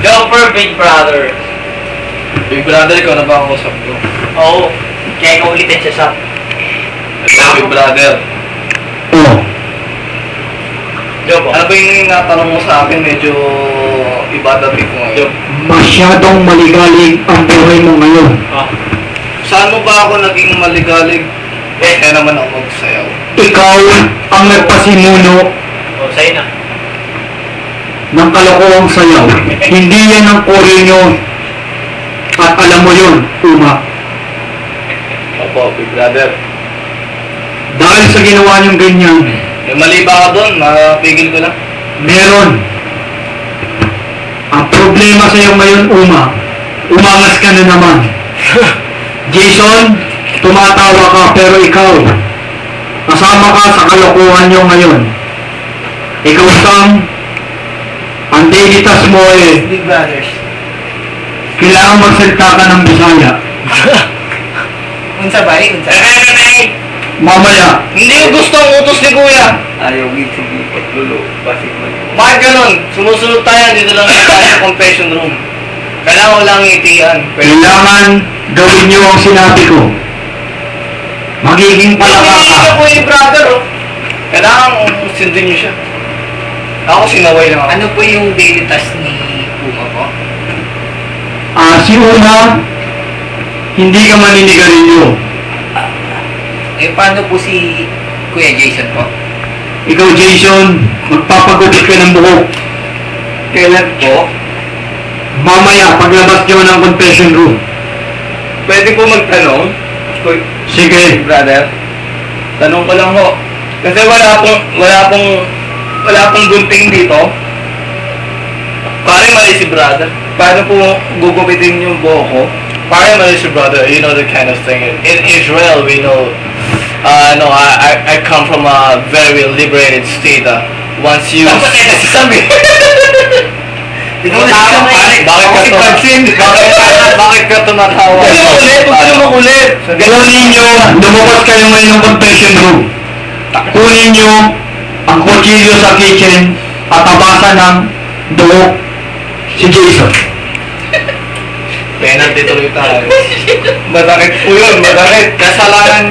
Go for Big Brother. Big Brother, ikaw na ba ang usap ko? Oo. Kaya ikaw ulitin siya sa... Ito, Big Brother. Oo. Go po. Ano ba yung natanong mo sa akin? Medyo iba dating ko ngayon. Masyadong maligalig ang buhay mo ngayon. Ah. Saan mo ba ako naging maligalig? Kaya naman ako magsayaw. Ikaw ang nagpasimuno Oh, sa'yo na. ng kalokohang sayaw. Hindi yan ang core nyo. At alam mo yun, Uma. Opo, Big Brother. Dahil sa ginawa niyong ganyan, May mali ba ako doon? Mapigil ko lang. meron. Ang problema sa iyo ngayon, Uma, umangas ka na naman. Jason, tumatawa ka pero ikaw, kasama ka sa kalokohan niyo ngayon. Ikaw, Sam, ang daily task mo Big Brothers. kailangan magsalita ka ng Bisaya. Unsa ba? Unsa? Mamaya, Hindi ko gusto ang utos ni Kuya. Ayaw sige, paglulo, basik mo. Bakit ganun? Sumusunod tayo, dito lang tayo sa confession room. Kailangan ko lang ngitian. kailangan gawin niyo ang sinabi ko. Magiging palaka Hindi ka. ka po yung brother, oh. Kailangan sundin niyo siya. Ako sinaway lang ako. Ano po yung daily task ni Puma po? Si Uma, hindi ka maninigarilyo. Eh, paano po si Kuya Jason po? Ikaw, Jason, magpapagupit ka ng buhok. Kailan po? Mamaya, paglabas niyo ng confession room. Pwede po magtanong? Kuy, Sige. brother, tanong ko lang ho. Kasi wala pong gunting dito. Pare mali si brother. Paano po gugupitin yung buhok ko? Pare mali si brother. You know the kind of thing. In Israel, we know. No, I come from a very liberated state. Once you... Sabi. Bakit ka tumatawa? Ulit. Kunin niyo, lumabas kayo ngayon ng confession room. Kunin niyo ang kutsilyo sa kitchen at tabasan ng buhok si Jason. Penalty tuloy tayo. Madakit po yun, madakit. Kasalanan